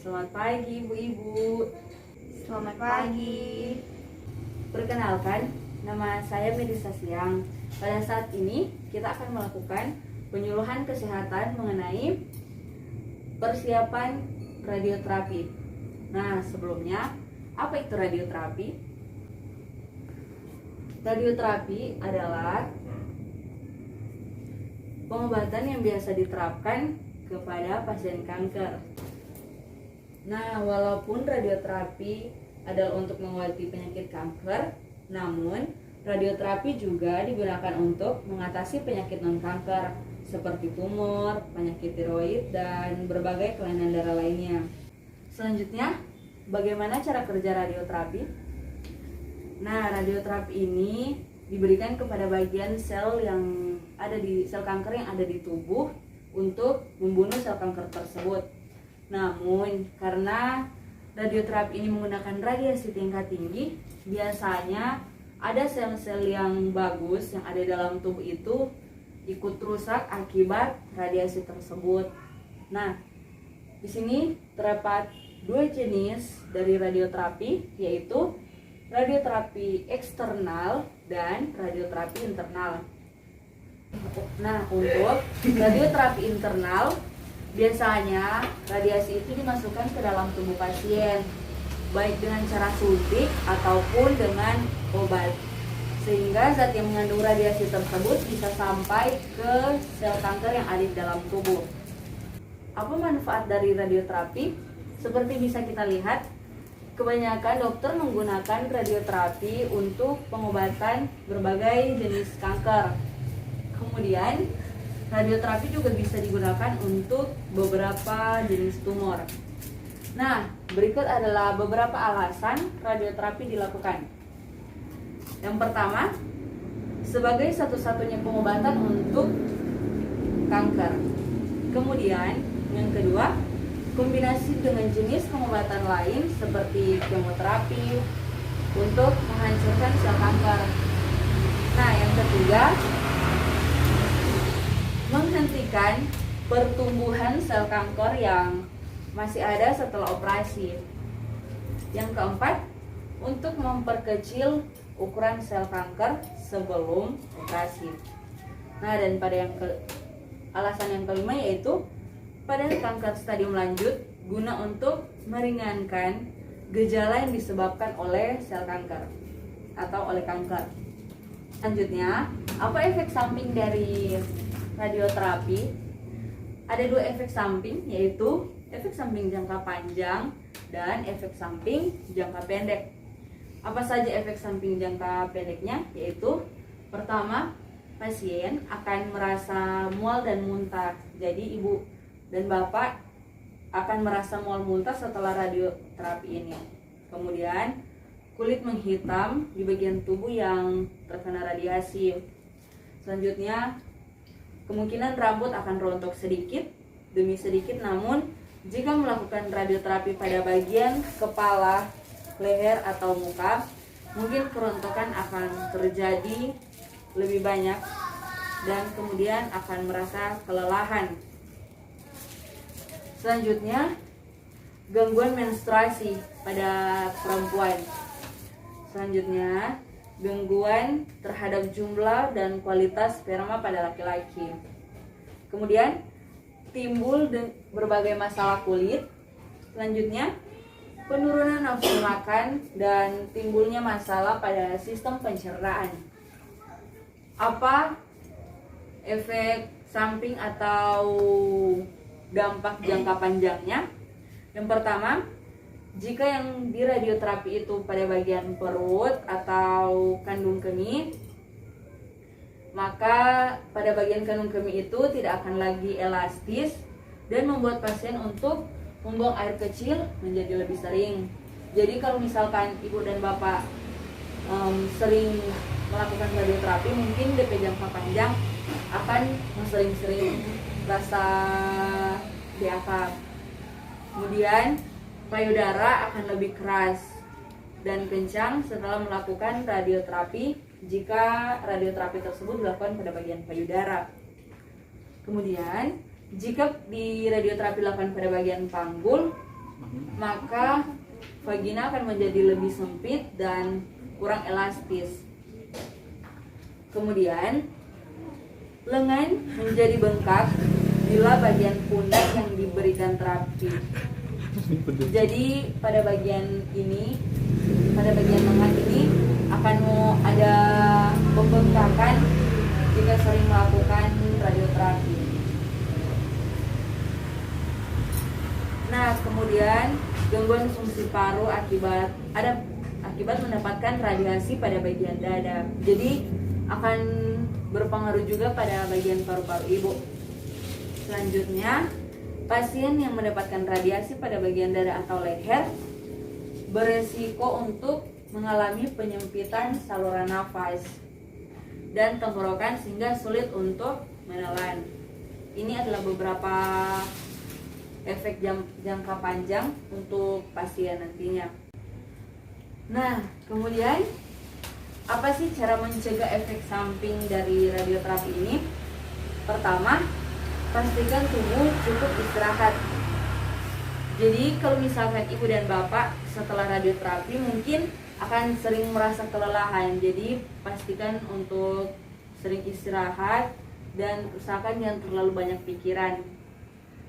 Selamat pagi ibu-ibu. Selamat pagi. Perkenalkan, nama saya Melisa Siang. Pada saat ini kita akan melakukan penyuluhan kesehatan mengenai persiapan radioterapi. Nah, sebelumnya, apa itu radioterapi? Radioterapi adalah pengobatan yang biasa diterapkan kepada pasien kanker. Nah, walaupun radioterapi adalah untuk mengobati penyakit kanker, namun radioterapi juga digunakan untuk mengatasi penyakit non-kanker seperti tumor, penyakit tiroid, dan berbagai kelainan darah lainnya. Selanjutnya, bagaimana cara kerja radioterapi? Nah, radioterapi ini diberikan kepada bagian sel kanker yang ada di tubuh untuk membunuh sel kanker tersebut. Namun, karena radioterapi ini menggunakan radiasi tingkat tinggi, biasanya ada sel-sel yang bagus yang ada dalam tubuh itu ikut rusak akibat radiasi tersebut. Nah, di sini terdapat dua jenis dari radioterapi, yaitu radioterapi eksternal dan radioterapi internal. Nah, untuk radioterapi internal, biasanya radiasi itu dimasukkan ke dalam tubuh pasien, baik dengan cara suntik ataupun dengan obat, sehingga zat yang mengandung radiasi tersebut bisa sampai ke sel kanker yang ada di dalam tubuh. Apa manfaat dari radioterapi? Seperti bisa kita lihat, kebanyakan dokter menggunakan radioterapi untuk pengobatan berbagai jenis kanker. Kemudian, radioterapi juga bisa digunakan untuk beberapa jenis tumor. Nah, berikut adalah beberapa alasan radioterapi dilakukan. Yang pertama, sebagai satu-satunya pengobatan untuk kanker. Kemudian, yang kedua, kombinasi dengan jenis pengobatan lain seperti kemoterapi untuk menghancurkan sel kanker. Nah, yang ketiga, menghentikan pertumbuhan sel kanker yang masih ada setelah operasi. Yang keempat, untuk memperkecil ukuran sel kanker sebelum operasi. Nah, dan pada alasan yang kelima yaitu pada kanker stadium lanjut, guna untuk meringankan gejala yang disebabkan oleh sel kanker atau oleh kanker. Selanjutnya, apa efek samping dari radioterapi? Ada dua efek samping, yaitu efek samping jangka panjang dan efek samping jangka pendek. Apa saja efek samping jangka pendeknya? Yaitu pertama, pasien akan merasa mual dan muntah. Jadi ibu dan bapak akan merasa mual muntah setelah radioterapi ini. Kemudian kulit menghitam di bagian tubuh yang terkena radiasi. Selanjutnya, kemungkinan rambut akan rontok sedikit demi sedikit, namun jika melakukan radioterapi pada bagian kepala, leher, atau muka, mungkin kerontokan akan terjadi lebih banyak dan kemudian akan merasa kelelahan. Selanjutnya, gangguan menstruasi pada perempuan. Selanjutnya, gangguan terhadap jumlah dan kualitas sperma pada laki-laki. Kemudian, timbul berbagai masalah kulit. Selanjutnya, penurunan nafsu makan dan timbulnya masalah pada sistem pencernaan. Apa efek samping atau dampak jangka panjangnya? Yang pertama, jika yang di radioterapi itu pada bagian perut atau kandung kemih, maka pada bagian kandung kemih itu tidak akan lagi elastis dan membuat pasien untuk membuang air kecil menjadi lebih sering. Jadi kalau misalkan ibu dan bapak sering melakukan radioterapi, mungkin DP jangka panjang akan sering-sering rasa diakap. Kemudian payudara akan lebih keras dan kencang setelah melakukan radioterapi jika radioterapi tersebut dilakukan pada bagian payudara. Kemudian jika di radioterapi dilakukan pada bagian panggul, maka vagina akan menjadi lebih sempit dan kurang elastis. Kemudian, lengan menjadi bengkak bila bagian pundak yang diberikan terapi. Jadi pada bagian lengan ini akan mau ada pembengkakan jika sering melakukan radioterapi. Nah, kemudian gangguan fungsi paru akibat mendapatkan radiasi pada bagian dada. Jadi akan berpengaruh juga pada bagian paru-paru ibu. Selanjutnya, pasien yang mendapatkan radiasi pada bagian dada atau leher beresiko untuk mengalami penyempitan saluran nafas dan tenggorokan sehingga sulit untuk menelan. Ini adalah beberapa efek jangka panjang untuk pasien nantinya. Nah, kemudian apa sih cara mencegah efek samping dari radioterapi ini? Pertama, pastikan tubuh cukup istirahat. Jadi kalau misalkan ibu dan bapak setelah radioterapi mungkin akan sering merasa kelelahan. Jadi pastikan untuk sering istirahat dan usahakan jangan terlalu banyak pikiran.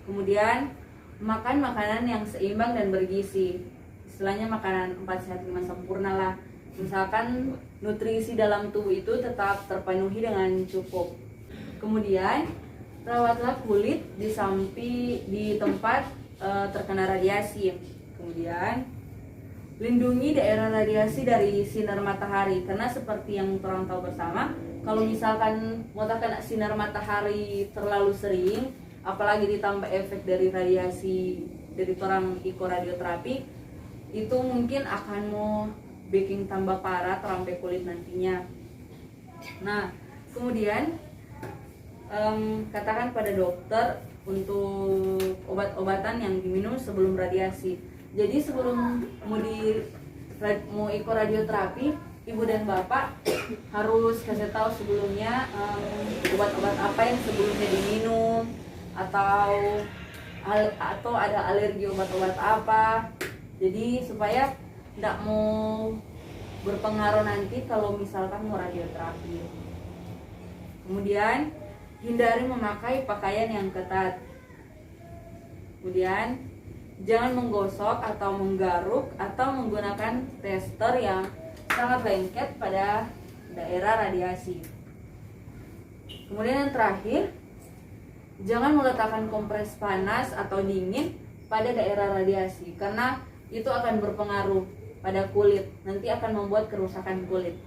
Kemudian makan makanan yang seimbang dan bergizi. Istilahnya makanan 4 sehat 5 sempurna lah. Misalkan nutrisi dalam tubuh itu tetap terpenuhi dengan cukup. Kemudian rawatlah kulit di tempat terkena radiasi. Kemudian lindungi daerah radiasi dari sinar matahari, karena seperti yang orang tahu bersama, kalau misalkan mau kena sinar matahari terlalu sering, apalagi ditambah efek dari radiasi dari orang iko radioterapi, itu mungkin akan mau bikin tambah parah terampai kulit nantinya. Nah, kemudian katakan pada dokter untuk obat-obatan yang diminum sebelum radiasi. Jadi sebelum mau iko radioterapi, ibu dan bapak harus kasih tahu sebelumnya obat-obat apa yang sebelumnya diminum, atau ada alergi obat-obat apa. Jadi supaya tidak mau berpengaruh nanti kalau misalkan mau radioterapi. Kemudian hindari memakai pakaian yang ketat. Kemudian jangan menggosok atau menggaruk atau menggunakan tester yang sangat lengket pada daerah radiasi. Kemudian yang terakhir, jangan meletakkan kompres panas atau dingin pada daerah radiasi, karena itu akan berpengaruh pada kulit, nanti akan membuat kerusakan kulit.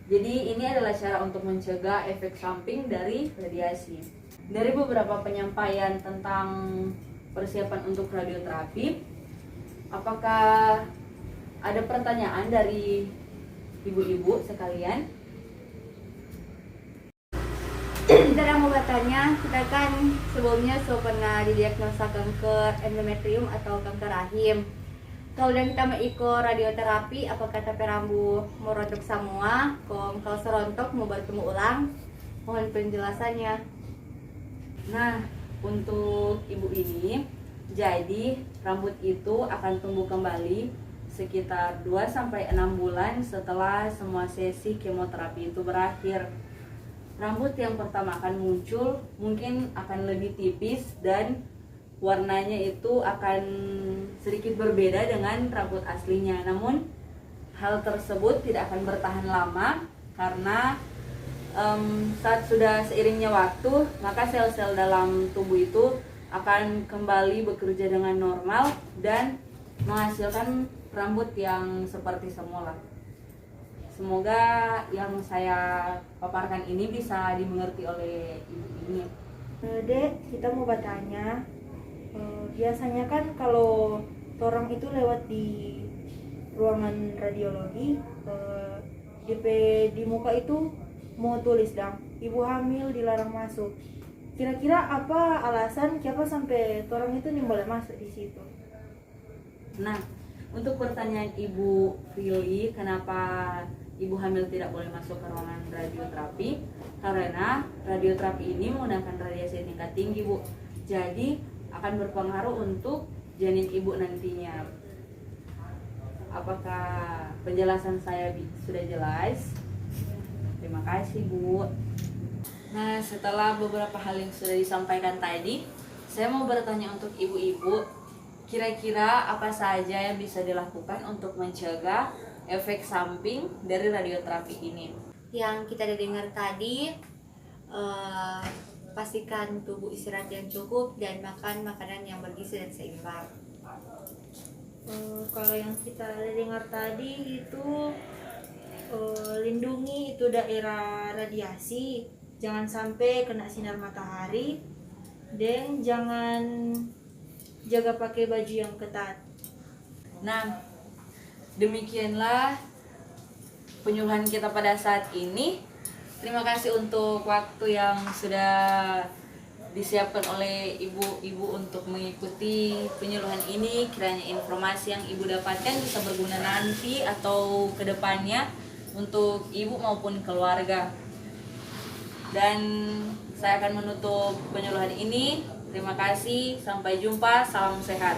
Jadi ini adalah cara untuk mencegah efek samping dari radiasi. Dari beberapa penyampaian tentang persiapan untuk radioterapi, apakah ada pertanyaan dari ibu-ibu sekalian? Kita mau bertanya, kita kan sebelumnya pernah didiagnosa kanker endometrium atau kanker rahim. Kalau kita mau ikut radioterapi, apakah tapi rambu mau rontok semua? Kalau serontok mau bertemu ulang? Mohon penjelasannya. Nah, untuk ibu ini, jadi rambut itu akan tumbuh kembali sekitar 2-6 bulan setelah semua sesi kemoterapi itu berakhir. Rambut yang pertama akan muncul mungkin akan lebih tipis dan warnanya itu akan sedikit berbeda dengan rambut aslinya. Namun hal tersebut tidak akan bertahan lama karena saat sudah seiringnya waktu, maka sel-sel dalam tubuh itu akan kembali bekerja dengan normal dan menghasilkan rambut yang seperti semula. Semoga yang saya paparkan ini bisa dimengerti oleh ibu ini. Dek, kita mau bertanya, biasanya kan kalau orang itu lewat di ruangan radiologi, di muka itu mau tulis dong, ibu hamil dilarang masuk. Kira-kira apa alasan siapa sampai orang itu nih boleh masuk di situ? Nah, untuk pertanyaan Ibu Prilly, kenapa ibu hamil tidak boleh masuk ke ruangan radioterapi? Karena radioterapi ini menggunakan radiasi tingkat tinggi, Bu. Jadi akan berpengaruh untuk janin ibu nantinya. Apakah penjelasan saya sudah jelas? Terima kasih, Bu. Nah, setelah beberapa hal yang sudah disampaikan tadi, saya mau bertanya untuk ibu-ibu, kira-kira apa saja yang bisa dilakukan untuk mencegah efek samping dari radioterapi ini? Yang kita udah dengar tadi, pastikan tubuh istirahat yang cukup dan makan makanan yang bergizi dan seimbang. Kalau yang kita dengar tadi itu lindungi itu daerah radiasi, jangan sampai kena sinar matahari, dan jangan jaga pakai baju yang ketat. Nah, demikianlah penyuluhan kita pada saat ini. Terima kasih untuk waktu yang sudah disiapkan oleh ibu-ibu untuk mengikuti penyuluhan ini. Kiranya informasi yang ibu dapatkan bisa berguna nanti atau kedepannya untuk ibu maupun keluarga. Dan saya akan menutup penyuluhan ini. Terima kasih, sampai jumpa, salam sehat.